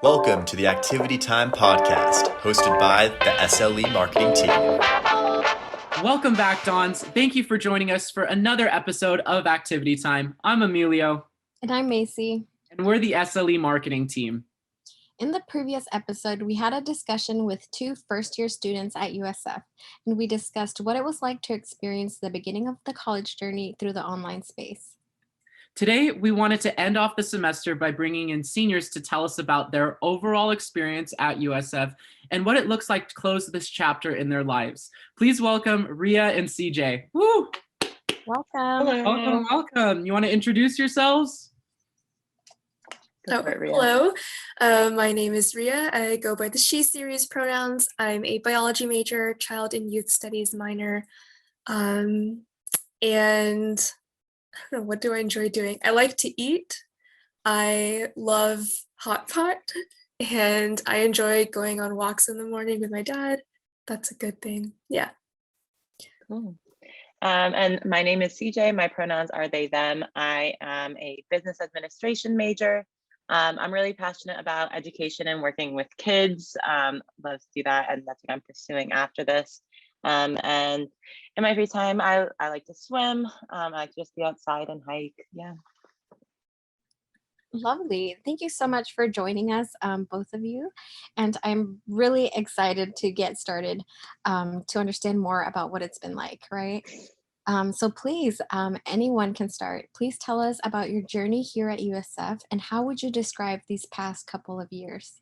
Welcome to the Activity Time Podcast, hosted by the SLE marketing team. Welcome back, Dons. Thank you for joining us for another episode of Activity Time. I'm Emilio. And I'm Meisy. And we're the SLE marketing team. In the previous episode, we had a discussion with two first-year students at USF, and we discussed what it was like to experience the beginning of the college journey through the online space. Today, we wanted to end off the semester by bringing in seniors to tell us about their overall experience at USF and what it looks like to close this chapter in their lives. Please welcome Ria and CJ. Woo! Welcome. Welcome. You want to introduce yourselves? Hello, my name is Ria. I go by the she series pronouns. I'm a biology major, child and youth studies minor, and I don't know, what do I enjoy doing? I like to eat. I love hot pot, and I enjoy going on walks in the morning with my dad. That's a good thing. Yeah. Cool. And my name is CJ. My pronouns are they, them. I am a business administration major. I'm really passionate about education and working with kids. Love to do that, and that's what I'm pursuing after this. And in my free time, I like to swim. I like to just be outside and hike. Yeah. Lovely. Thank you so much for joining us, both of you. And I'm really excited to get started to understand more about what it's been like, right? So please, anyone can start. Please tell us about your journey here at USF and how would you describe these past couple of years?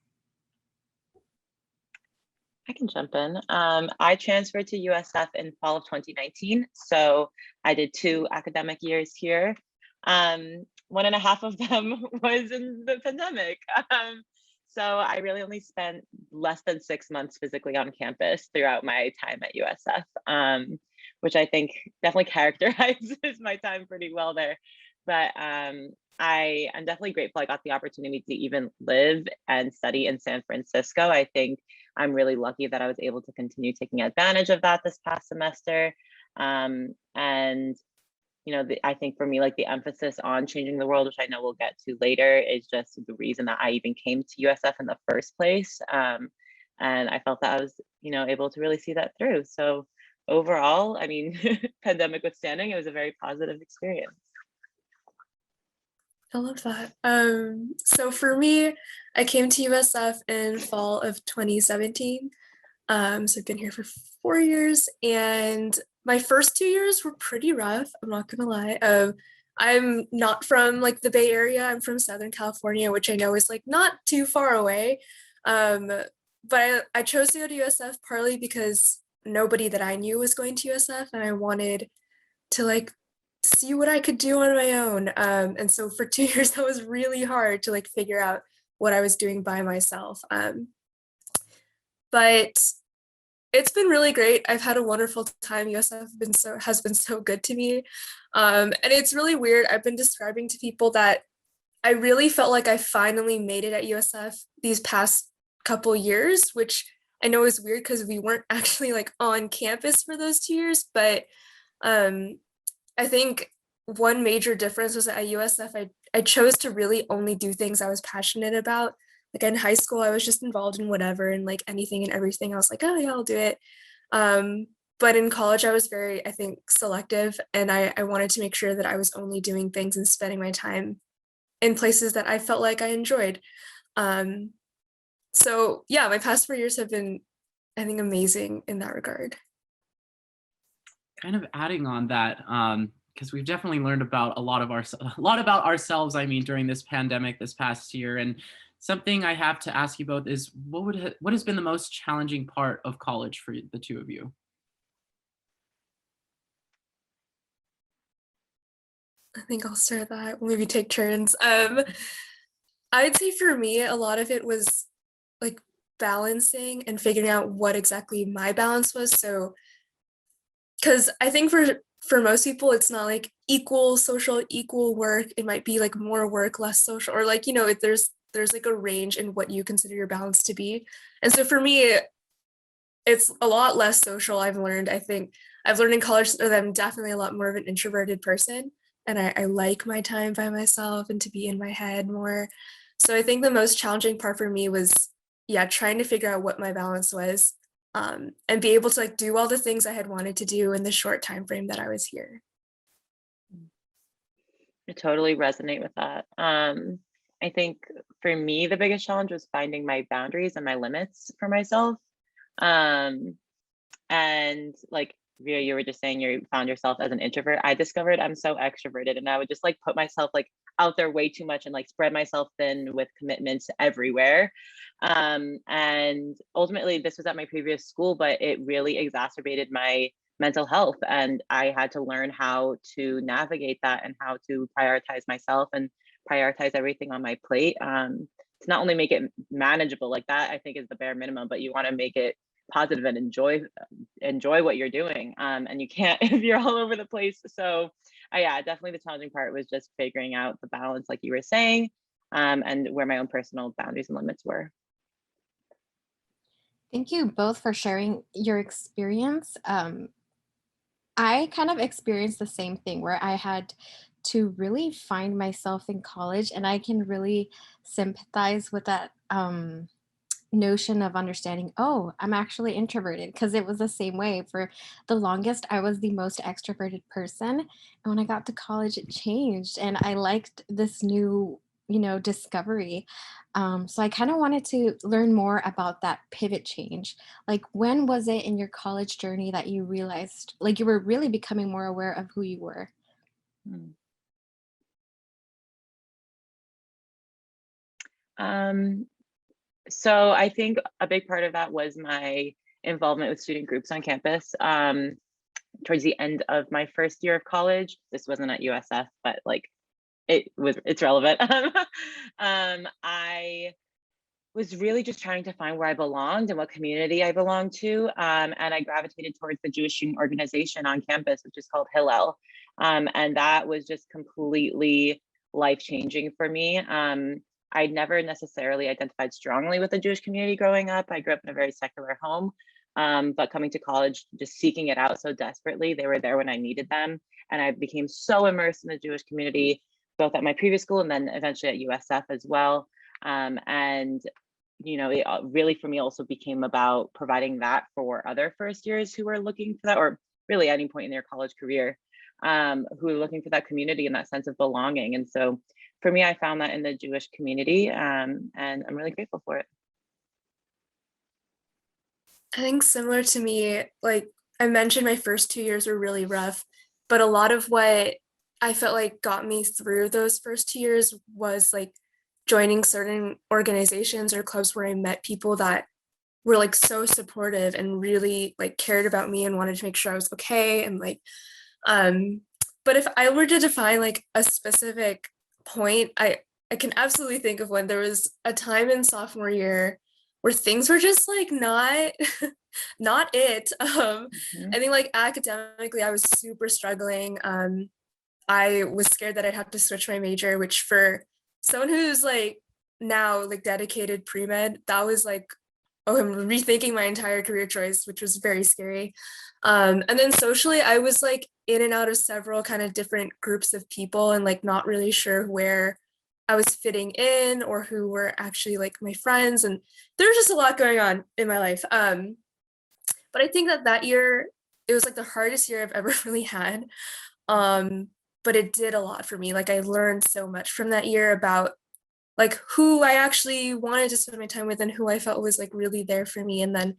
I can jump in. I transferred to USF in fall of 2019. So I did 2 academic years here. 1.5 of them was in the pandemic. So I really only spent less than 6 months physically on campus throughout my time at USF, which I think definitely characterizes my time pretty well there. But I am definitely grateful I got the opportunity to even live and study in San Francisco. I think I'm really lucky that I was able to continue taking advantage of that this past semester. And, you know, I think for me, like the emphasis on changing the world, which I know we'll get to later, is just the reason that I even came to USF in the first place. And I felt that I was, you know, able to really see that through. So overall, I mean, pandemic withstanding, it was a very positive experience. I love that. So for me, I came to USF in fall of 2017. So I've been here for 4 years, and my first 2 years were pretty rough. I'm not gonna lie. I'm not from like the Bay Area. I'm from Southern California, which I know is like not too far away. But I chose to go to USF partly because nobody that I knew was going to USF, and I wanted to like see what I could do on my own. And so for 2 years, that was really hard to like figure out what I was doing by myself. But it's been really great. I've had a wonderful time. USF has been so good to me. And it's really weird. I've been describing to people that I really felt like I finally made it at USF these past couple years, which I know is weird because we weren't actually like on campus for those 2 years. But I think one major difference was that at USF, I chose to really only do things I was passionate about. Like in high school, I was just involved in whatever and like anything and everything. I was like, oh yeah, I'll do it. But in college, I was very, I think, selective, and I wanted to make sure that I was only doing things and spending my time in places that I felt like I enjoyed. So yeah, my past 4 years have been, I think, amazing in that regard. Kind of adding on that, because we've definitely learned about a lot about ourselves, I mean, during this pandemic this past year. And something I have to ask you both is what has been the most challenging part of college for the two of you? I think I'll start that. We'll maybe take turns. I'd say for me, a lot of it was like balancing and figuring out what exactly my balance was. So, because I think for most people, it's not like equal social, equal work. It might be like more work, less social, or like, you know, there's like a range in what you consider your balance to be. And so for me, it's a lot less social. I think I've learned in college that I'm definitely a lot more of an introverted person. And I like my time by myself and to be in my head more. So I think the most challenging part for me was, yeah, trying to figure out what my balance was, and be able to like do all the things I had wanted to do in the short time frame that I was here. I totally resonate with that. I think for me, the biggest challenge was finding my boundaries and my limits for myself. Um, and like Ria, you were just saying you found yourself as an introvert. I discovered I'm so extroverted, and I would just like put myself like out there way too much and like spread myself thin with commitments everywhere. And ultimately, this was at my previous school, but it really exacerbated my mental health, and I had to learn how to navigate that and how to prioritize myself and prioritize everything on my plate, to not only make it manageable, like that I think is the bare minimum, but you want to make it positive and enjoy what you're doing, and you can't if you're all over the place. So yeah, definitely the challenging part was just figuring out the balance like you were saying, and where my own personal boundaries and limits were. Thank you both for sharing your experience. I kind of experienced the same thing where I had to really find myself in college, and I can really sympathize with that notion of understanding, oh, I'm actually introverted, because it was the same way. For the longest, I was the most extroverted person. And when I got to college, it changed, and I liked this new, discovery. So I kind of wanted to learn more about that pivot change. Like, when was it in your college journey that you realized, like, you were really becoming more aware of who you were? Mm. So I think a big part of that was my involvement with student groups on campus. Towards the end of my first year of college, this wasn't at USF, but like it's relevant. I was really just trying to find where I belonged and what community I belonged to. And I gravitated towards the Jewish student organization on campus, which is called Hillel. And that was just completely life-changing for me. I never necessarily identified strongly with the Jewish community growing up. I grew up in a very secular home, but coming to college, just seeking it out so desperately. They were there when I needed them. And I became so immersed in the Jewish community, both at my previous school and then eventually at USF as well. And it really for me also became about providing that for other first years who are looking for that, or really any point in their college career, who are looking for that community and that sense of belonging. And so for me, I found that in the Jewish community, and I'm really grateful for it. I think similar to me, like I mentioned, my first 2 years were really rough, but a lot of what I felt like got me through those first 2 years was like joining certain organizations or clubs where I met people that were like so supportive and really like cared about me and wanted to make sure I was okay. And like, but if I were to define like a specific point, I can absolutely think of when there was a time in sophomore year where things were just like not not it. I think like academically I was super struggling. I was scared that I'd have to switch my major, which for someone who's like now like dedicated pre-med, that was like, oh, I'm rethinking my entire career choice, which was very scary. And then socially, I was like in and out of several kind of different groups of people and like not really sure where I was fitting in or who were actually like my friends. And there was just a lot going on in my life. But I think that year, it was like the hardest year I've ever really had. But it did a lot for me. Like I learned so much from that year about like who I actually wanted to spend my time with and who I felt was like really there for me. And then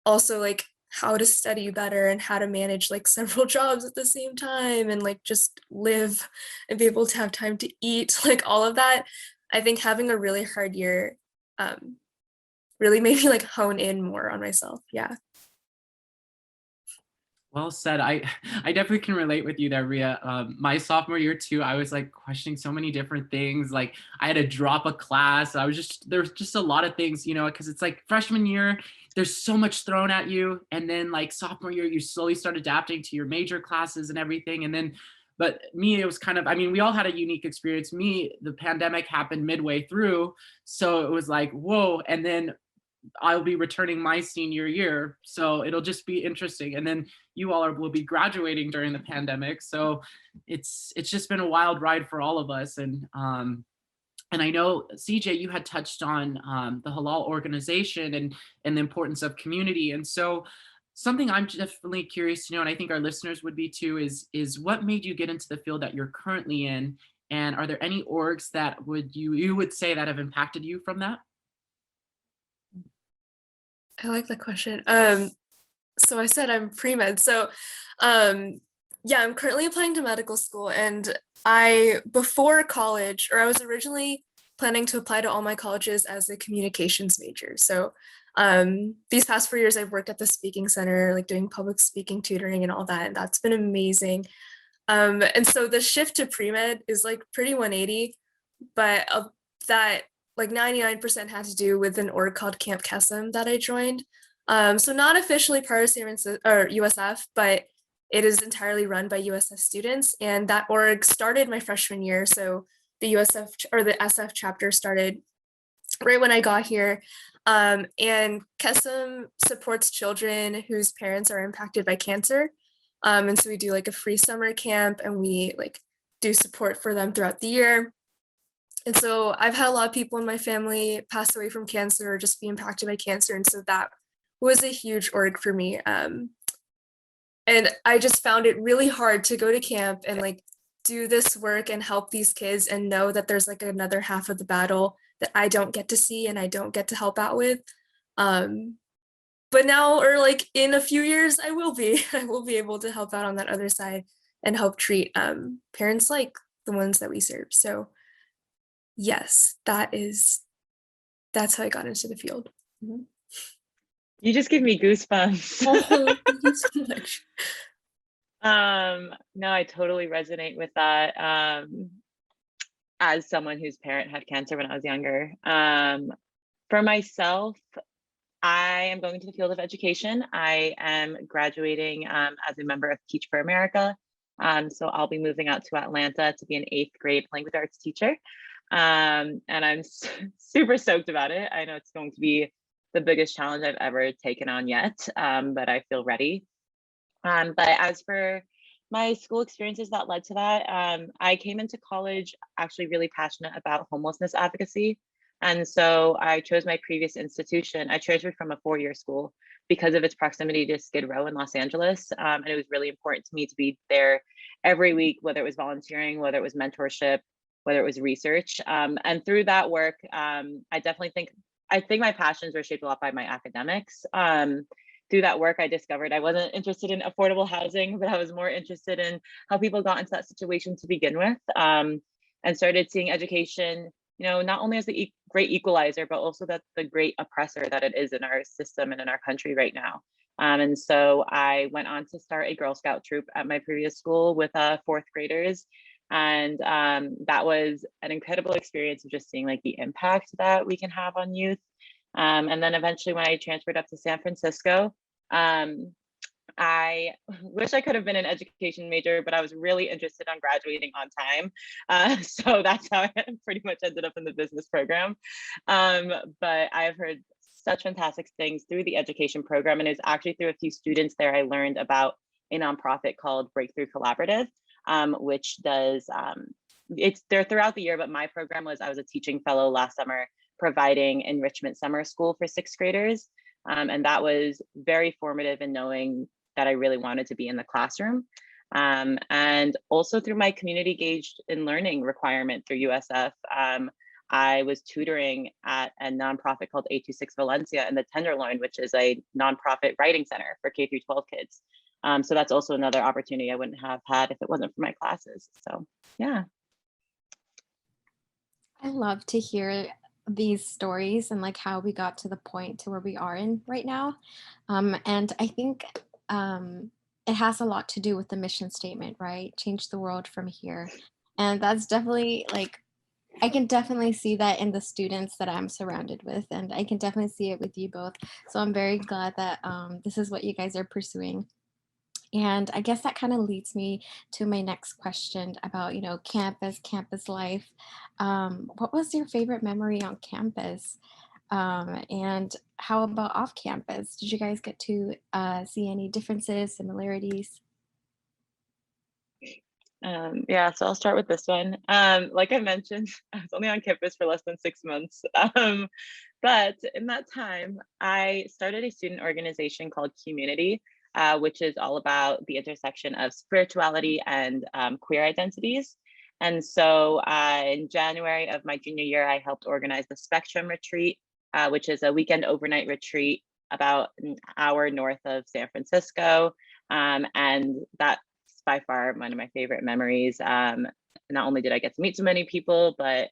also like how to study better and how to manage like several jobs at the same time and like just live and be able to have time to eat, like all of that. I think having a really hard year really made me like hone in more on myself. Yeah. Well said. I definitely can relate with you there, Ria. My sophomore year too, I was like questioning so many different things. Like I had to drop a class. There's just a lot of things, because it's like freshman year, there's so much thrown at you. And then like sophomore year, you slowly start adapting to your major classes and everything. And then, but me, it was kind of, we all had a unique experience. Me, the pandemic happened midway through. So it was like, whoa. And then I'll be returning my senior year, so it'll just be interesting. And then you all will be graduating during the pandemic, so it's just been a wild ride for all of us. And And I know, CJ, you had touched on the halal organization and the importance of community. And so something I'm definitely curious to know, and I think our listeners would be too, is what made you get into the field that you're currently in? And are there any orgs that you would say that have impacted you from that? I like that question. So I said I'm pre-med. So yeah, I'm currently applying to medical school, and before college, or I was originally planning to apply to all my colleges as a communications major. So these past 4 years, I've worked at the speaking center, like doing public speaking tutoring and all that, and that's been amazing. And so the shift to pre-med is like pretty 180, but that like 99% had to do with an org called Camp Kesem that I joined. So not officially part of or USF, but it is entirely run by USF students. And that org started my freshman year. So the USF or the SF chapter started right when I got here. And Kesem supports children whose parents are impacted by cancer. And so we do like a free summer camp, and we like do support for them throughout the year. And so I've had a lot of people in my family pass away from cancer or just be impacted by cancer. And so that was a huge org for me. And I just found it really hard to go to camp and like do this work and help these kids and know that there's like another half of the battle that I don't get to see and I don't get to help out with. But now, or like in a few years, I will be able to help out on that other side and help treat parents like the ones that we serve. So yes, that's how I got into the field. Mm-hmm. You just give me goosebumps. Oh, thank you so much. No, I totally resonate with that. As someone whose parent had cancer when I was younger. For myself, I am going to the field of education. I am graduating as a member of Teach for America. So I'll be moving out to Atlanta to be an 8th grade language arts teacher. And I'm super stoked about it. I know it's going to be the biggest challenge I've ever taken on yet, but I feel ready. But as for my school experiences that led to that, I came into college actually really passionate about homelessness advocacy. And so I chose my previous institution. I transferred from a 4-year school because of its proximity to Skid Row in Los Angeles. And it was really important to me to be there every week, whether it was volunteering, whether it was mentorship, whether it was research. And through that work, I think my passions were shaped a lot by my academics. Through that work, I discovered I wasn't interested in affordable housing, but I was more interested in how people got into that situation to begin with, and started seeing education, not only as the great equalizer, but also that's the great oppressor that it is in our system and in our country right now. And so I went on to start a Girl Scout troop at my previous school with 4th graders. And that was an incredible experience of just seeing like the impact that we can have on youth. And then eventually when I transferred up to San Francisco, I wish I could have been an education major, but I was really interested on graduating on time. So that's how I pretty much ended up in the business program. But I've heard such fantastic things through the education program. And it was actually through a few students there I learned about a nonprofit called Breakthrough Collaborative, which does, it's there throughout the year, but my program was, I was a teaching fellow last summer providing enrichment summer school for 6th graders. And that was very formative in knowing that I really wanted to be in the classroom. And also through my community engaged in learning requirement through USF, I was tutoring at a nonprofit called 826 Valencia in the Tenderloin, which is a nonprofit writing center for K through 12 kids. So that's also another opportunity I wouldn't have had if it wasn't for my classes. So yeah. I love to hear these stories and like how we got to the point to where we are in right now. And I think it has a lot to do with the mission statement, right? Change the world from here. And that's definitely like, I can definitely see that in the students that I'm surrounded with, and I can definitely see it with you both. So I'm very glad that this is what you guys are pursuing. And I guess that kind of leads me to my next question about, campus life. What was your favorite memory on campus? And how about off campus? Did you guys get to see any differences, similarities? Yeah, so I'll start with this one. Like I mentioned, I was only on campus for less than 6 months. But in that time, I started a student organization called Community, which is all about the intersection of spirituality and queer identities. And so in January of my junior year, I helped organize the Spectrum Retreat, which is a weekend overnight retreat about an hour north of San Francisco. And that's by far one of my favorite memories. Not only did I get to meet so many people, but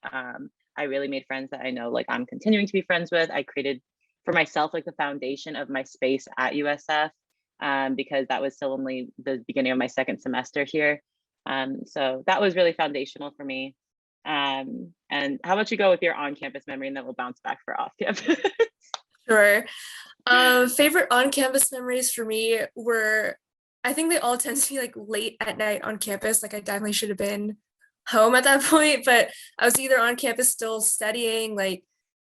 I really made friends that I know like I'm continuing to be friends with. I created for myself like the foundation of my space at USF because that was still only the beginning of my second semester here. So that was really foundational for me. And how about you go with your on-campus memory, and then we'll bounce back for off-campus. Sure. Favorite on-campus memories for me were, I think they all tend to be like late at night on campus. Like I definitely should have been home at that point, but I was either on campus still studying, like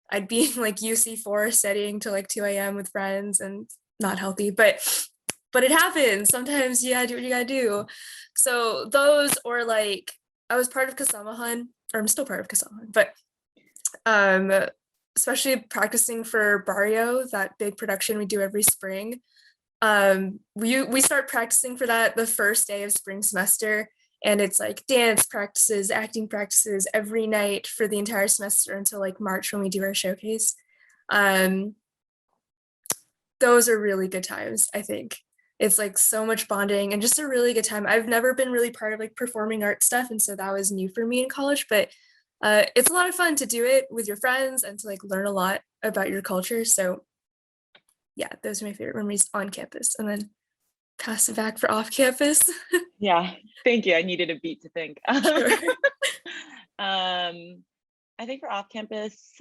I'd be in like UC4 studying till like 2 a.m. with friends, and not healthy, but it happens. Sometimes you gotta do what you gotta do. So those, or like I was part of Kasamahan, or I'm still part of Kasamahan, but especially practicing for Barrio, that big production we do every spring. We start practicing for that the first day of spring semester, and it's like dance practices, acting practices every night for the entire semester until like March when we do our showcase. Those are really good times, I think. It's like so much bonding and just a really good time. I've never been really part of like performing art stuff, and so that was new for me in college, but it's a lot of fun to do it with your friends and to like learn a lot about your culture. So yeah, those are my favorite memories on campus, and then pass it back for off campus. Yeah, thank you. I needed a beat to think. Sure. I think for off campus,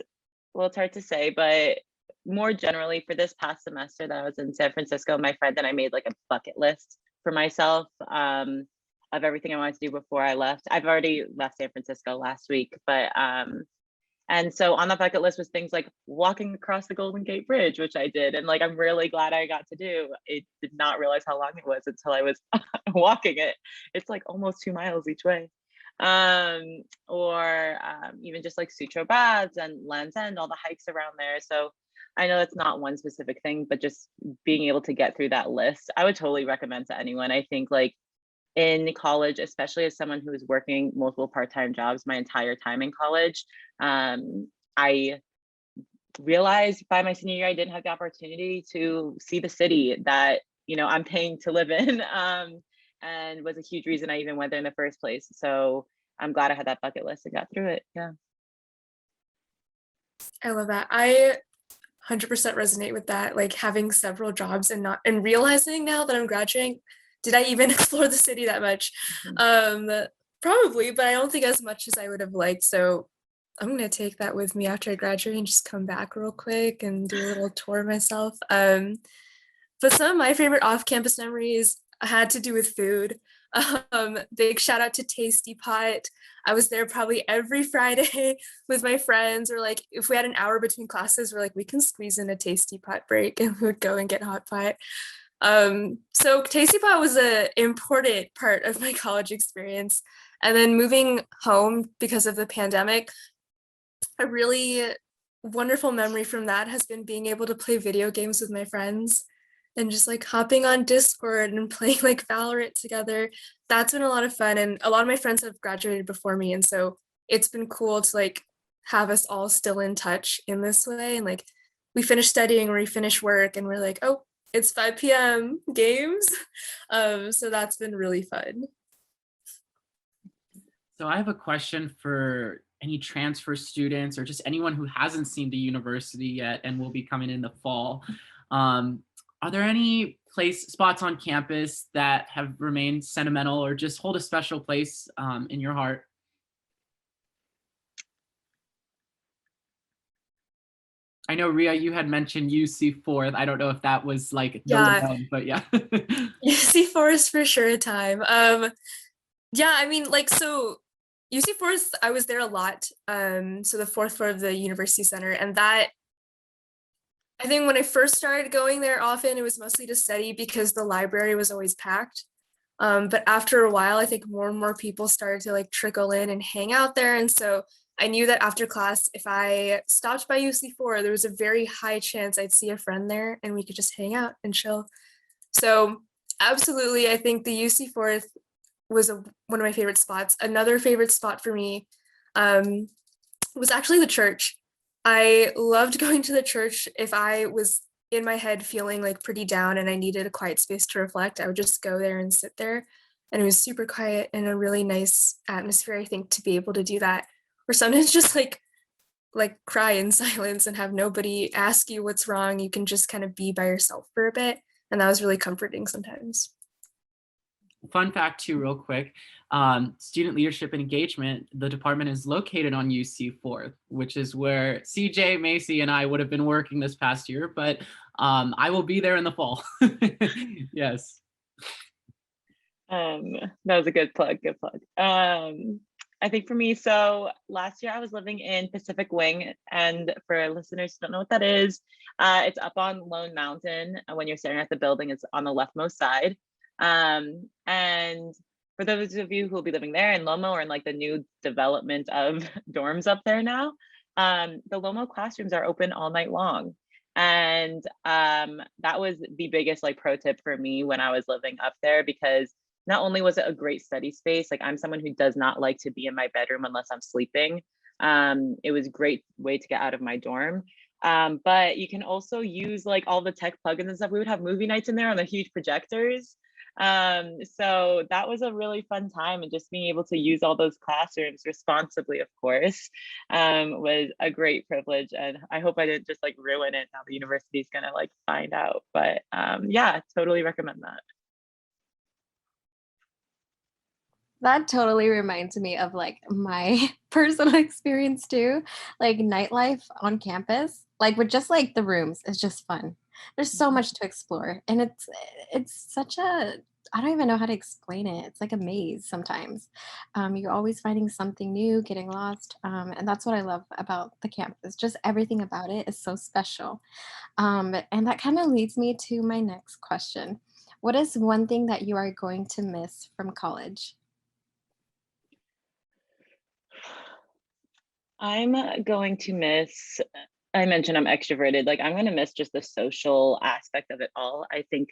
well, it's hard to say, but more generally for this past semester that I was in San Francisco, my friend and I made like a bucket list for myself of everything I wanted to do before I left. I've already left San Francisco last week, but and so on the bucket list was things like walking across the Golden Gate Bridge, which I did. And like, I'm really glad I got to do. I did not realize how long it was until I was walking it. It's like almost 2 miles each way. Or even just like Sutro Baths and Land's End, all the hikes around there. So I know it's not one specific thing, but just being able to get through that list, I would totally recommend to anyone. I think like in college, especially as someone who was working multiple part-time jobs my entire time in college, I realized by my senior year, I didn't have the opportunity to see the city that, you know, I'm paying to live in, and was a huge reason I even went there in the first place. So I'm glad I had that bucket list and got through it. Yeah. I love that. I 100% resonate with that, like having several jobs and realizing now that I'm graduating, did I even explore the city that much? Probably, but I don't think as much as I would have liked. So I'm going to take that with me after I graduate and just come back real quick and do a little tour myself. But some of my favorite off-campus memories had to do with food. Big shout out to Tasty Pot. I was there probably every Friday with my friends, or like if we had an hour between classes, we're like, we can squeeze in a Tasty Pot break, and we would go and get hot pot. So Tasty Pot was an important part of my college experience. And then moving home because of the pandemic, a really wonderful memory from that has been being able to play video games with my friends and just like hopping on Discord and playing like Valorant together. That's been a lot of fun. And a lot of my friends have graduated before me. And so it's been cool to like have us all still in touch in this way. And like we finish studying or we finish work and we're like, oh, it's 5 p.m. games. So that's been really fun. So I have a question for any transfer students or just anyone who hasn't seen the university yet and will be coming in the fall. Are there any spots on campus that have remained sentimental or just hold a special place in your heart? I know, Ria, you had mentioned UC4. I don't know if that was like the one, but yeah. UC4 is for sure a time. Yeah, I mean, like, so UC4, I was there a lot. So the fourth floor of the University Center, and that, I think when I first started going there often, it was mostly to study because the library was always packed. But after a while, I think more and more people started to like trickle in and hang out there. And so I knew that after class, if I stopped by UC4, there was a very high chance I'd see a friend there and we could just hang out and chill. So absolutely, I think the UC4 was one of my favorite spots. Another favorite spot for me was actually the church. I loved going to the church. If I was in my head feeling like pretty down and I needed a quiet space to reflect, I would just go there and sit there. And it was super quiet and a really nice atmosphere, I think, to be able to do that. Or sometimes just like cry in silence and have nobody ask you what's wrong. You can just kind of be by yourself for a bit. And that was really comforting sometimes. Fun fact too, real quick, student leadership and engagement, the department is located on UC4, which is where CJ, Meisy, and I would have been working this past year, but I will be there in the fall. Yes. That was a good plug, good plug. I think for me, so last year I was living in Pacific Wing, and for listeners who don't know what that is, it's up on Lone Mountain. When you're staring at the building, it's on the leftmost side. And for those of you who will be living there in Lomo or in like the new development of dorms up there now, the Lomo classrooms are open all night long. And that was the biggest like pro tip for me when I was living up there, because not only was it a great study space, like I'm someone who does not like to be in my bedroom unless I'm sleeping. It was a great way to get out of my dorm. But you can also use like all the tech plugins and stuff. We would have movie nights in there on the huge projectors. So that was a really fun time, and just being able to use all those classrooms responsibly, of course, was a great privilege. And I hope I didn't just like ruin it. Now the university is gonna like find out, but yeah, totally recommend that. That totally reminds me of like my personal experience too. Like nightlife on campus, like with just like the rooms, is just fun. There's so much to explore, and it's such a, I don't even know how to explain it. It's like a maze sometimes. You're always finding something new, getting lost, and that's what I love about the campus. Just everything about it is so special. And that kind of leads me to my next question. What is one thing that you are going to miss from college? I'm going to miss, I mentioned I'm extroverted, like I'm going to miss just the social aspect of it all. I think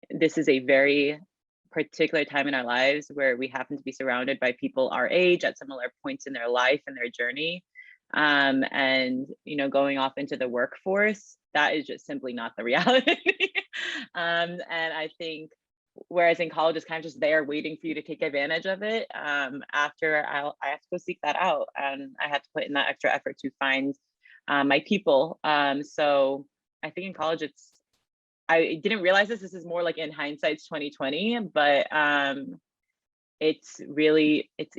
this is a very particular time in our lives where we happen to be surrounded by people our age at similar points in their life and their journey. And, you know, going off into the workforce, that is just simply not the reality. And I think whereas in college it's kind of just there waiting for you to take advantage of it. After I have to go seek that out, and I had to put in that extra effort to find my people. So I think in college I didn't realize this is more like in hindsight's 2020, but it's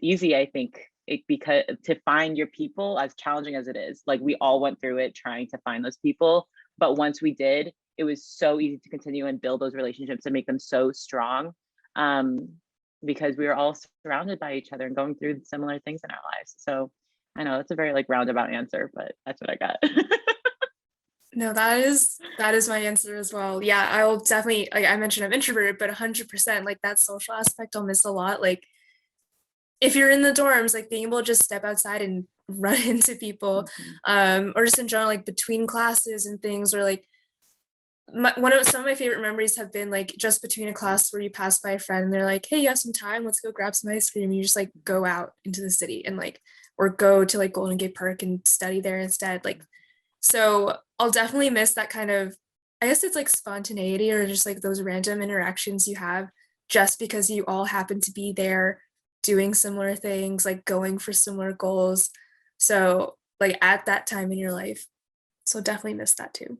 easy, I think, because to find your people, as challenging as it is. Like we all went through it trying to find those people, but once we did, it was so easy to continue and build those relationships and make them so strong, because we were all surrounded by each other and going through similar things in our lives. So I know that's a very like roundabout answer, but that's what I got. No, that is my answer as well. Yeah, I will definitely, like I mentioned, I'm introverted, but 100% like that social aspect I'll miss a lot. Like if you're in the dorms, like being able to just step outside and run into people, or just in general, like between classes and things, or like some of my favorite memories have been like just between a class where you pass by a friend and they're like, hey, you have some time, let's go grab some ice cream, and you just like go out into the city and like, or go to like Golden Gate Park and study there instead. Like, so I'll definitely miss that kind of, I guess it's like spontaneity, or just like those random interactions you have just because you all happen to be there doing similar things, like going for similar goals. So like at that time in your life. So definitely miss that too.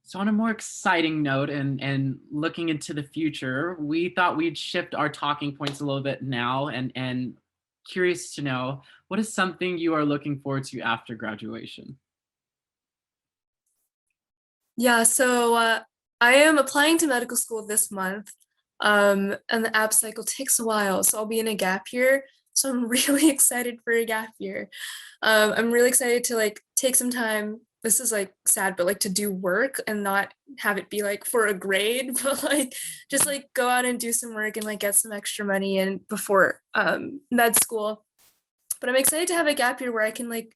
So on a more exciting note, and looking into the future, we thought we'd shift our talking points a little bit now, and curious to know, what is something you are looking forward to after graduation? Yeah, so I am applying to medical school this month, and the app cycle takes a while, so I'll be in a gap year. So I'm really excited for a gap year. I'm really excited to like take some time, this is like sad, but like to do work and not have it be like for a grade, but like just like go out and do some work and like get some extra money and before med school. But I'm excited to have a gap year where I can like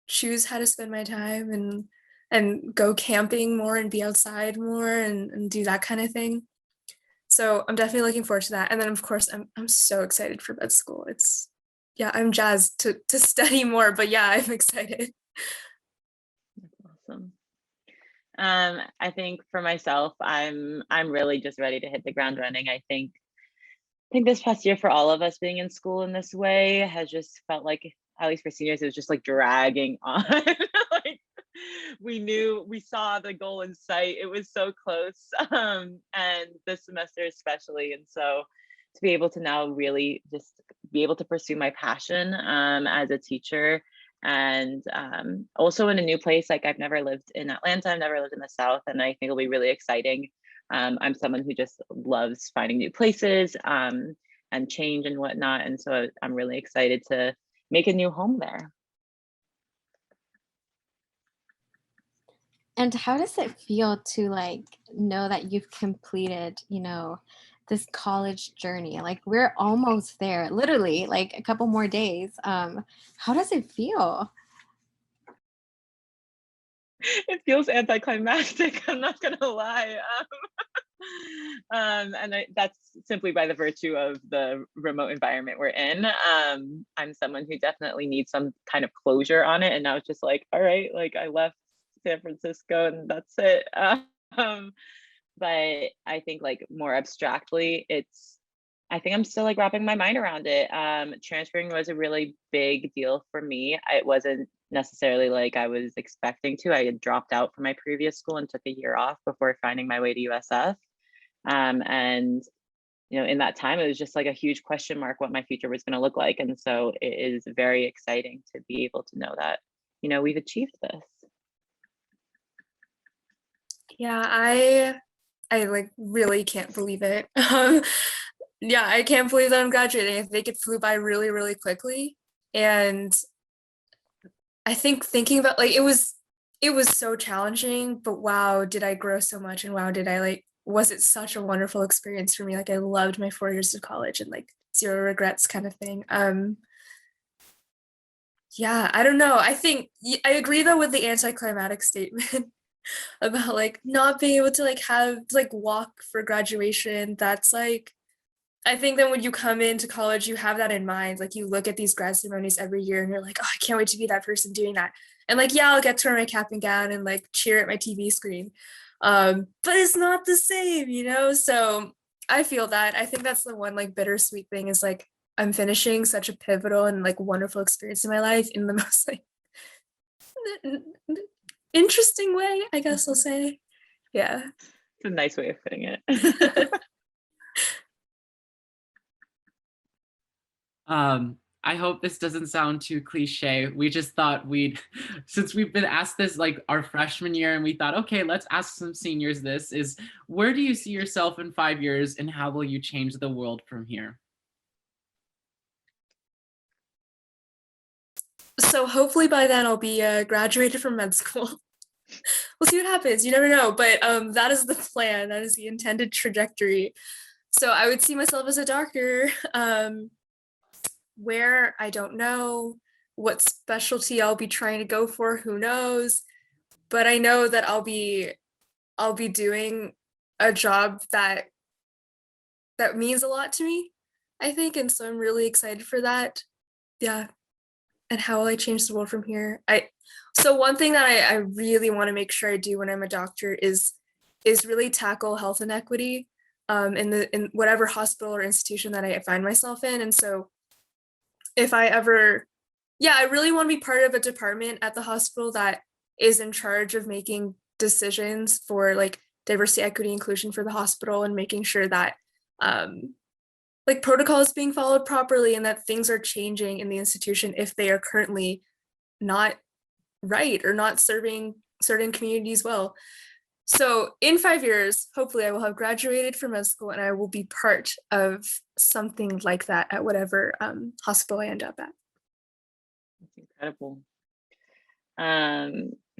choose how to spend my time and go camping more and be outside more and do that kind of thing. So I'm definitely looking forward to that. And then of course I'm so excited for med school. It's yeah, I'm jazzed to study more, but yeah, I'm excited. Awesome. I think for myself, I'm really just ready to hit the ground running. I think this past year for all of us being in school in this way has just felt like, at least for seniors, it was just like dragging on. Like we saw the goal in sight. It was so close. And this semester especially. And so to be able to now really just be able to pursue my passion as a teacher, and also in a new place. Like I've never lived in Atlanta, I've never lived in the South, and I think it'll be really exciting. I'm someone who just loves finding new places and change and whatnot, and so I'm really excited to make a new home there. And how does it feel to like know that you've completed, you know, this college journey? Like we're almost there, literally, like a couple more days. How does it feel? It feels anticlimactic, I'm not gonna lie. That's simply by the virtue of the remote environment we're in. I'm someone who definitely needs some kind of closure on it, and now it's just like, all right, like I left San Francisco and that's it. But I think like more abstractly, I think I'm still like wrapping my mind around it. Transferring was a really big deal for me. It wasn't necessarily like I was expecting to. I had dropped out from my previous school and took a year off before finding my way to USF. And you know, in that time, it was just like a huge question mark what my future was going to look like. And so it is very exciting to be able to know that, you know, we've achieved this. Yeah, I like really can't believe it. Yeah, I can't believe that I'm graduating. I think it flew by really, really quickly. And I think thinking about like it was so challenging, but wow, did I grow so much, and wow, did I like was it such a wonderful experience for me. Like I loved my 4 years of college and like zero regrets kind of thing. Yeah, I don't know. I think I agree though with the anticlimactic statement about like not being able to like have like walk for graduation. That's like I think that when you come into college, you have that in mind. Like you look at these grad ceremonies every year and you're like, oh, I can't wait to be that person doing that. And like, yeah, I'll get to wear my cap and gown and like cheer at my TV screen. But it's not the same, you know? So I feel that. I think that's the one like bittersweet thing is like I'm finishing such a pivotal and like wonderful experience in my life in the most like interesting way, I guess I'll say. Yeah. It's a nice way of putting it. I hope this doesn't sound too cliche. We just thought since we've been asked this like our freshman year, and we thought, okay, let's ask some seniors this is, where do you see yourself in 5 years and how will you change the world from here? So hopefully by then I'll be graduated from med school. We'll see what happens. You never know. But that is the plan. That is the intended trajectory. So I would see myself as a doctor. Where, I don't know. What specialty I'll be trying to go for, who knows? But I know that I'll be doing a job that means a lot to me, I think. And so I'm really excited for that. Yeah. And how will I change the world from here? So one thing that I really want to make sure I do when I'm a doctor is really tackle health inequity in whatever hospital or institution that I find myself in. And so if I ever, yeah, I really want to be part of a department at the hospital that is in charge of making decisions for like diversity, equity, inclusion for the hospital, and making sure that like protocol is being followed properly and that things are changing in the institution if they are currently not right or not serving certain communities well. So in 5 years, hopefully I will have graduated from med school and I will be part of something like that at whatever hospital I end up at. That's incredible.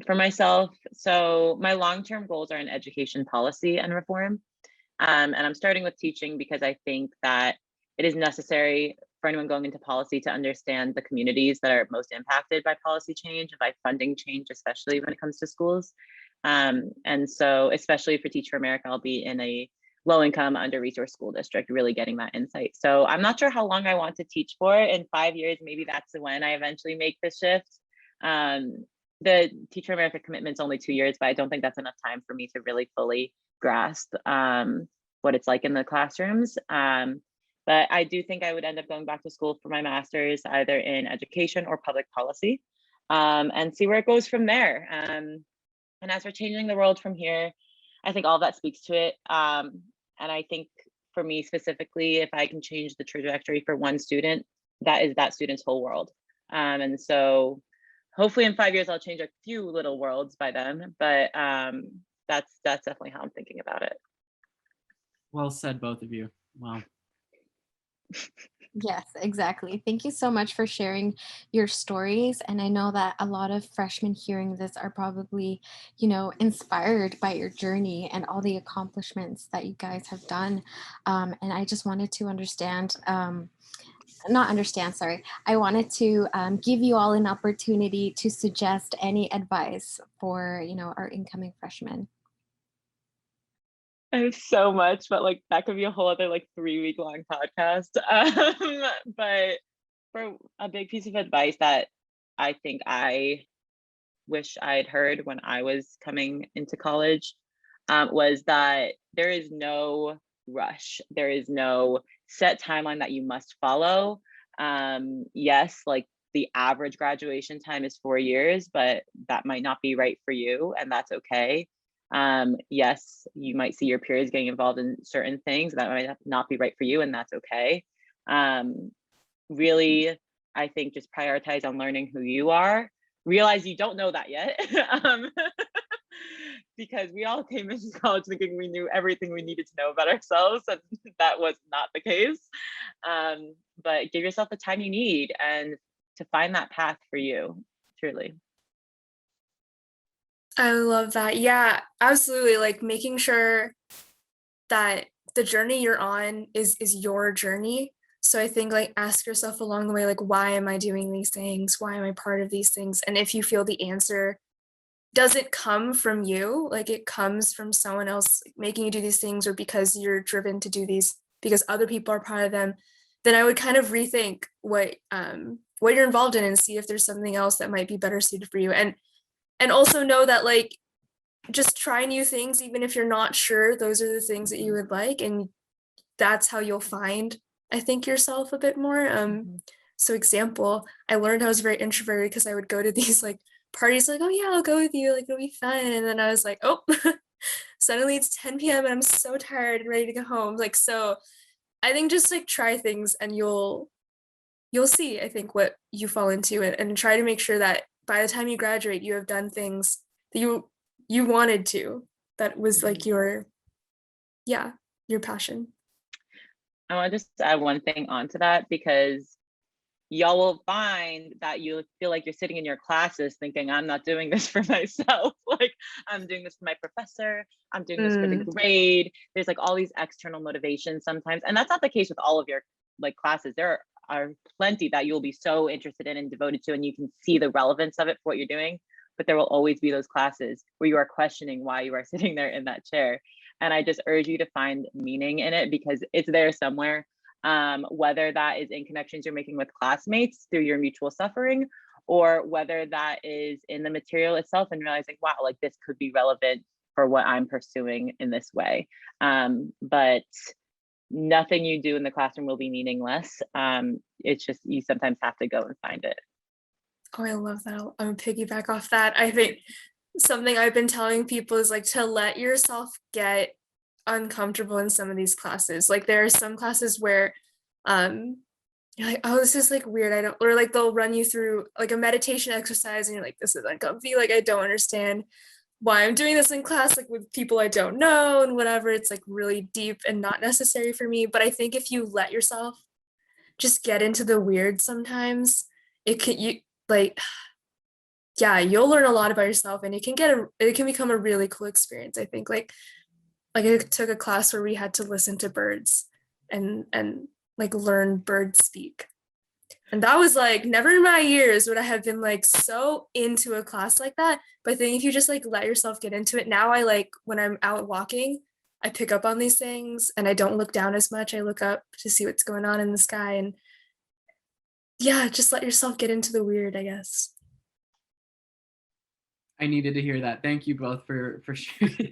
For myself, so my long-term goals are in education policy and reform. And I'm starting with teaching because I think that it is necessary for anyone going into policy to understand the communities that are most impacted by policy change and by funding change, especially when it comes to schools. And so, especially for Teach for America, I'll be in a low-income, under-resourced school district, really getting that insight. So I'm not sure how long I want to teach for. In 5 years, maybe that's when I eventually make the shift. The Teach for America commitment's only 2 years, but I don't think that's enough time for me to really fully grasp what it's like in the classrooms. But I do think I would end up going back to school for my master's, either in education or public policy, and see where it goes from there. And as we're changing the world from here, I think all that speaks to it. And I think for me specifically, if I can change the trajectory for one student, that is that student's whole world. And so hopefully in 5 years, I'll change a few little worlds by then, but that's definitely how I'm thinking about it. Well said, both of you. Wow. Yes, exactly. Thank you so much for sharing your stories. And I know that a lot of freshmen hearing this are probably, inspired by your journey and all the accomplishments that you guys have done. And I just wanted to I wanted to give you all an opportunity to suggest any advice for, our incoming freshmen. I have so much, but like that could be a whole other 3-week long podcast. But for a big piece of advice that I think I wish I'd heard when I was coming into college was that there is no rush. There is no set timeline that you must follow. Yes, the average graduation time is 4 years, but that might not be right for you, and that's okay. Yes, you might see your peers getting involved in certain things that might not be right for you, and that's okay. Really, I think just prioritize on learning who you are. Realize you don't know that yet. Because we all came into college thinking we knew everything we needed to know about ourselves, and that was not the case. But give yourself the time you need and to find that path for you, truly. I love that. Yeah, absolutely. Making sure that the journey you're on is your journey. So I think ask yourself along the way, why am I doing these things? Why am I part of these things? And if you feel the answer doesn't come from you, it comes from someone else making you do these things, or because you're driven to do these because other people are part of them, then I would kind of rethink what you're involved in and see if there's something else that might be better suited for you. And also know that just try new things, even if you're not sure those are the things that you would like, and that's how you'll find, I think, yourself a bit more. So example, I learned I was very introverted because I would go to these parties oh yeah, I'll go with you, it'll be fun, and then I was oh suddenly it's 10 p.m. and I'm so tired and ready to go home. So I think just try things and you'll see, I think, what you fall into, and try to make sure that by the time you graduate, you have done things that you wanted to, that was your passion. I want to just add one thing onto that, because y'all will find that you feel like you're sitting in your classes thinking, I'm not doing this for myself. I'm doing this for my professor. I'm doing this for the grade. There's all these external motivations sometimes. And that's not the case with all of your classes. There are plenty that you'll be so interested in and devoted to, and you can see the relevance of it for what you're doing. But there will always be those classes where you are questioning why you are sitting there in that chair. And I just urge you to find meaning in it, because it's there somewhere. Whether that is in connections you're making with classmates through your mutual suffering, or whether that is in the material itself and realizing, wow, this could be relevant for what I'm pursuing in this way. But nothing you do in the classroom will be meaningless. It's just, you sometimes have to go and find it. Oh, I love that. I'm gonna piggyback off that. I think something I've been telling people is to let yourself get uncomfortable in some of these classes. There are some classes where you're oh, this is weird. I don't, or they'll run you through a meditation exercise and you're this is uncomfy. I don't understand why I'm doing this in class, with people I don't know and whatever. It's really deep and not necessary for me. But I think if you let yourself just get into the weird sometimes, it can, yeah, you'll learn a lot about yourself, and it can become a really cool experience. I think like I took a class where we had to listen to birds and like learn bird speak. And that was like, never in my years would I have been like so into a class like that. But I think if you just like let yourself get into it, now I like when I'm out walking, I pick up on these things and I don't look down as much. I look up to see what's going on in the sky. And yeah, just let yourself get into the weird, I guess. I needed to hear that. Thank you both for sharing.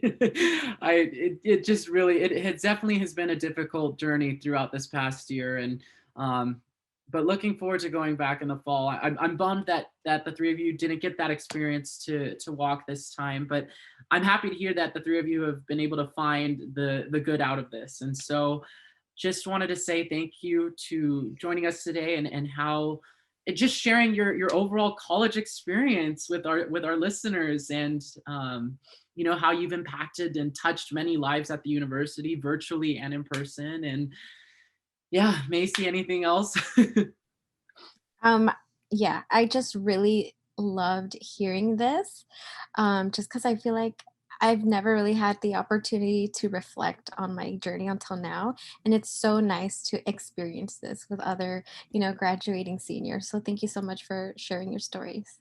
It just really, it definitely has been a difficult journey throughout this past year. And but looking forward to going back in the fall. I'm bummed that the three of you didn't get that experience to walk this time, but I'm happy to hear that the three of you have been able to find the good out of this. And so just wanted to say thank you to joining us today and how just sharing your overall college experience with our listeners, and you know, how you've impacted and touched many lives at the university, virtually and in person. And yeah, Meisy, anything else? Yeah, I just really loved hearing this, just because I feel like I've never really had the opportunity to reflect on my journey until now. And it's so nice to experience this with other, graduating seniors. So thank you so much for sharing your stories.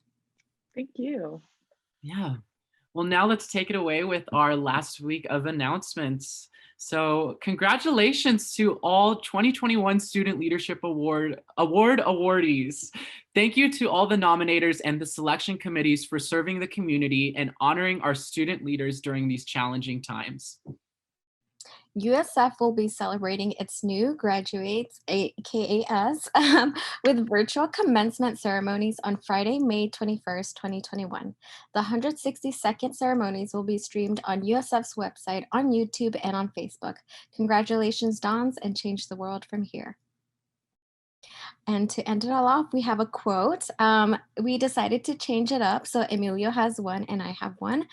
Thank you. Yeah. Well, now let's take it away with our last week of announcements. So congratulations to all 2021 Student Leadership Award awardees. Thank you to all the nominators and the selection committees for serving the community and honoring our student leaders during these challenging times. USF will be celebrating its new graduates, KAS, with virtual commencement ceremonies on Friday, May 21st, 2021. The 162nd ceremonies will be streamed on USF's website, on YouTube, and on Facebook. Congratulations, Dons, and change the world from here. And to end it all off, we have a quote. We decided to change it up. So Emilio has one and I have one.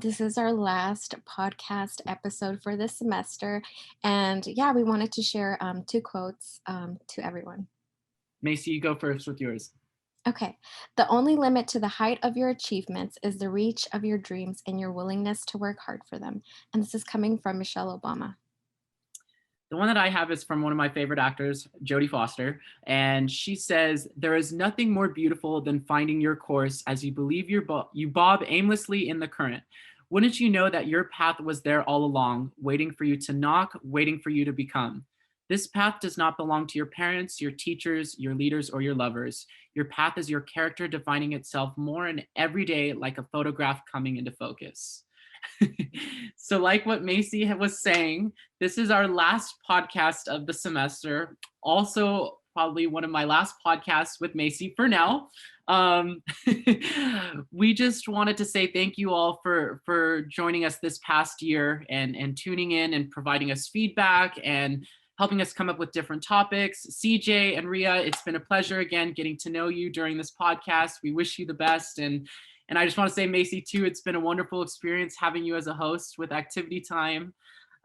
This is our last podcast episode for this semester. And yeah, we wanted to share 2 quotes to everyone. Meisy, you go first with yours. Okay. The only limit to the height of your achievements is the reach of your dreams and your willingness to work hard for them. And this is coming from Michelle Obama. The one that I have is from one of my favorite actors, Jodie Foster, and she says, "There is nothing more beautiful than finding your course as you believe you bob aimlessly in the current. Wouldn't you know that your path was there all along, waiting for you to knock, waiting for you to become? This path does not belong to your parents, your teachers, your leaders, or your lovers. Your path is your character defining itself more and every day like a photograph coming into focus." So like what Meisy was saying, this is our last podcast of the semester. Also, probably one of my last podcasts with Meisy for now. We just wanted to say thank you all for joining us this past year and tuning in and providing us feedback and helping us come up with different topics. CJ and Ria, it's been a pleasure again getting to know you during this podcast. We wish you the best. And I just want to say, Meisy, too, it's been a wonderful experience having you as a host with Activity Time.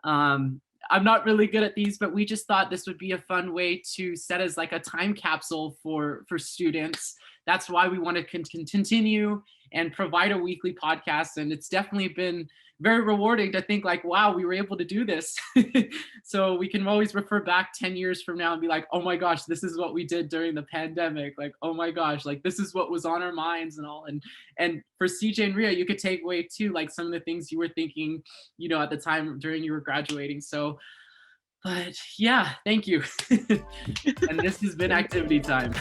I'm not really good at these, but we just thought this would be a fun way to set as like a time capsule for students. That's why we want to continue and provide a weekly podcast. And it's definitely been very rewarding to think like, wow, we were able to do this. So we can always refer back 10 years from now and be like, oh my gosh, this is what we did during the pandemic. Like, oh my gosh, like this is what was on our minds and all. And for CJ and Ria, you could take away too, like some of the things you were thinking, at the time during you were graduating. So, but yeah, thank you. And this has been Activity Time.